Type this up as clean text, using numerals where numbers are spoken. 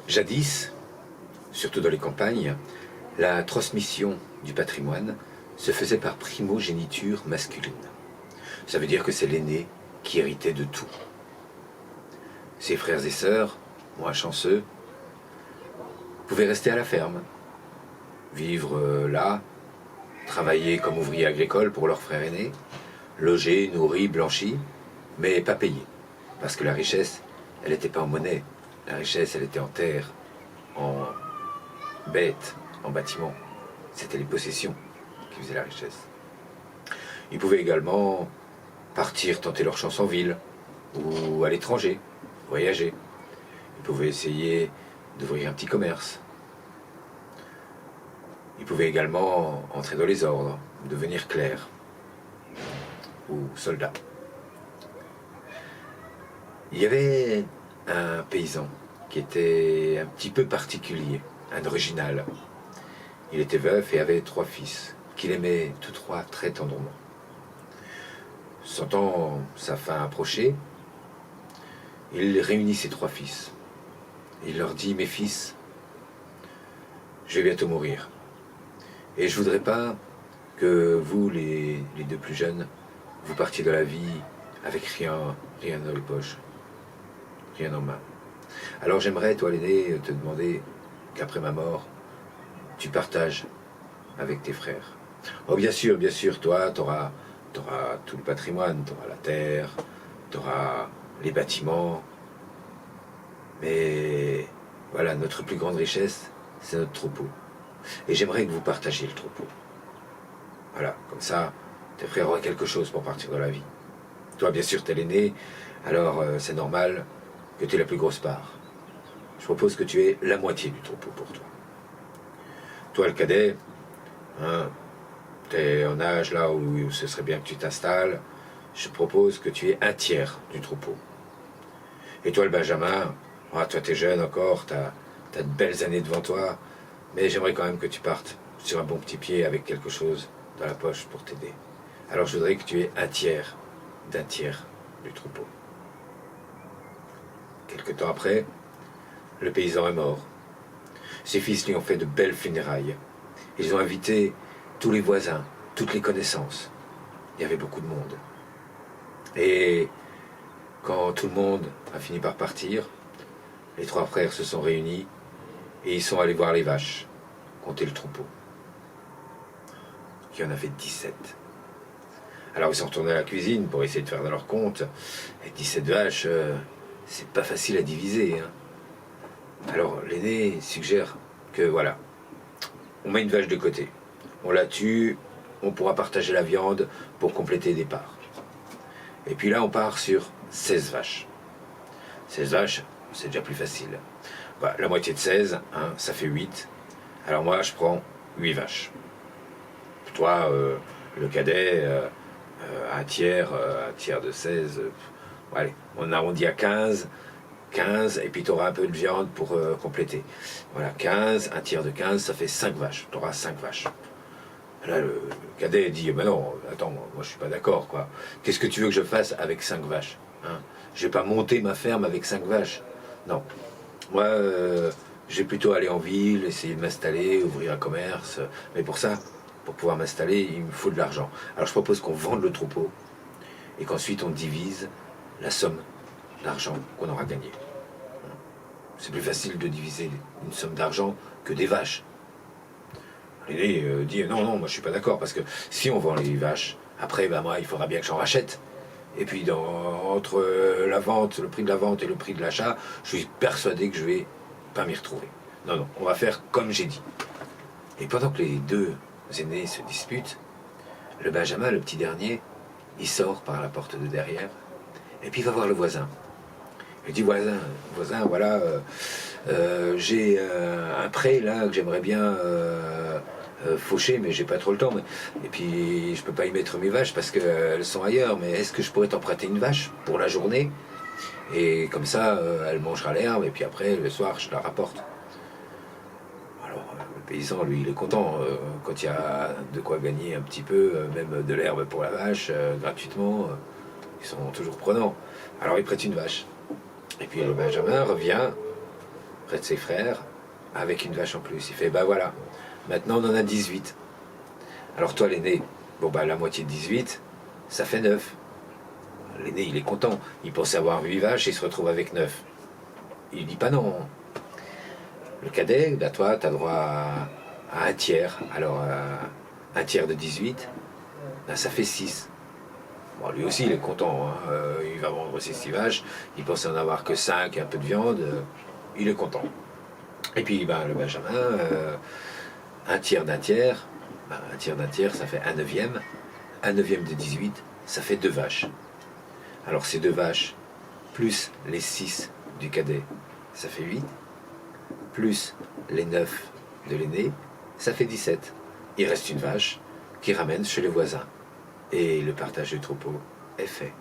Jadis, surtout dans les campagnes, la transmission du patrimoine se faisait par primogéniture masculine. Ça veut dire que c'est l'aîné qui héritait de tout. Ses frères et sœurs, moins chanceux, pouvaient rester à la ferme, vivre là, travailler comme ouvriers agricoles pour leurs frères aînés, logés, nourris, blanchis, mais pas payés. Parce que la richesse, elle n'était pas en monnaie. La richesse, elle était en terre, en bêtes, en bâtiments. C'était les possessions qui faisaient la richesse. Ils pouvaient également partir tenter leur chance en ville ou à l'étranger, voyager. Ils pouvaient essayer d'ouvrir un petit commerce. Ils pouvaient également entrer dans les ordres, devenir clercs ou soldats. Il y avait un paysan qui était un petit peu particulier, un original. Il était veuf et avait 3 fils, qu'il aimait tous 3 très tendrement. Sentant sa fin approcher, il réunit ses 3 fils. Il leur dit: mes fils, je vais bientôt mourir. Et je voudrais pas que vous, les 2 plus jeunes, vous partiez de la vie avec rien dans les poches, rien en main. Alors j'aimerais, toi l'aîné, te demander qu'après ma mort, tu partages avec tes frères. Oh bien sûr, toi, t'auras tout le patrimoine, t'auras la terre, t'auras les bâtiments. Mais voilà, notre plus grande richesse, c'est notre troupeau. Et j'aimerais que vous partagiez le troupeau. Voilà, comme ça, tes frères auraient quelque chose pour partir dans la vie. Toi, bien sûr, t'es l'aîné, alors c'est normal que tu aies la plus grosse part. Je propose que tu aies la moitié du troupeau pour toi. Toi, le cadet, hein, t'es en âge là où ce serait bien que tu t'installes. Je propose que tu aies 1/3 du troupeau. Et toi, le benjamin, toi t'es jeune encore, t'as de belles années devant toi, mais j'aimerais quand même que tu partes sur un bon petit pied avec quelque chose dans la poche pour t'aider. Alors je voudrais que tu aies 1/3 d'1/3 du troupeau. Quelque temps après, le paysan est mort. Ses fils lui ont fait de belles funérailles. Ils ont invité tous les voisins, toutes les connaissances. Il y avait beaucoup de monde. Et quand tout le monde a fini par partir, les 3 frères se sont réunis et ils sont allés voir les vaches, compter le troupeau. Il y en avait 17. Alors ils sont retournés à la cuisine pour essayer de faire leur compte. Et 17 vaches, c'est pas facile à diviser, hein. Alors l'aîné suggère que voilà, on met une vache de côté, on la tue, on pourra partager la viande pour compléter les parts. Et puis là on part sur 16 vaches. 16 vaches, c'est déjà plus facile. Bah, la moitié de 16, hein, ça fait 8. Alors moi je prends 8 vaches. Toi, le cadet, 1/3 de 16, allez, on arrondit à 15, et puis tu auras un peu de viande pour compléter. Voilà, 15, 1/3 de 15, ça fait 5 vaches. Tu auras 5 vaches. Là, le cadet dit: ben non, attends, moi je suis pas d'accord, quoi. Qu'est-ce que tu veux que je fasse avec 5 vaches, hein? Je vais pas monter ma ferme avec 5 vaches. Non. Moi, je vais plutôt aller en ville, essayer de m'installer, ouvrir un commerce. Mais pour ça, pour pouvoir m'installer, il me faut de l'argent. Alors je propose qu'on vende le troupeau et qu'ensuite on divise la somme d'argent qu'on aura gagné. C'est plus facile de diviser une somme d'argent que des vaches. L'aîné dit: non, moi je suis pas d'accord, parce que si on vend les vaches, après moi il faudra bien que j'en rachète. Et puis entre la vente, le prix de la vente et le prix de l'achat, je suis persuadé que je vais pas m'y retrouver. Non, on va faire comme j'ai dit. Et pendant que les 2 aînés se disputent, le benjamin, le petit dernier, il sort par la porte de derrière, et puis il va voir le voisin. Il dit: voisin, voilà, j'ai un pré là que j'aimerais bien faucher, mais j'ai pas trop le temps. Et puis je peux pas y mettre mes vaches parce qu'elles sont ailleurs, mais est-ce que je pourrais t'emprunter une vache pour la journée? Et comme ça, elle mangera l'herbe, et puis après, le soir, je la rapporte. Alors, le paysan, lui, il est content. Quand il y a de quoi gagner un petit peu, même de l'herbe pour la vache, gratuitement, ils sont toujours prenants. Alors, il prête une vache. Et puis le benjamin revient près de ses frères, avec une vache en plus. Il fait, bah voilà, maintenant on en a 18. Alors toi l'aîné, bon bah la moitié de 18, ça fait 9. L'aîné il est content, il pensait avoir 8 vaches, il se retrouve avec 9. Il dit pas non. Le cadet, bah toi tu as droit à un tiers. Alors un tiers de 18, bah, ça fait 6. Bon, lui aussi il est content, hein. Il va vendre ses 6 vaches, il pensait en avoir que 5 et un peu de viande, il est content. Et puis ben, le Benjamin, un tiers d'un tiers, ben, un tiers d'un tiers ça fait un neuvième de 18, ça fait 2 vaches. Alors ces 2 vaches, plus les 6 du cadet, ça fait 8, plus les 9 de l'aîné, ça fait 17. Il reste une vache qui ramène chez le voisin. Et le partage du troupeau est fait.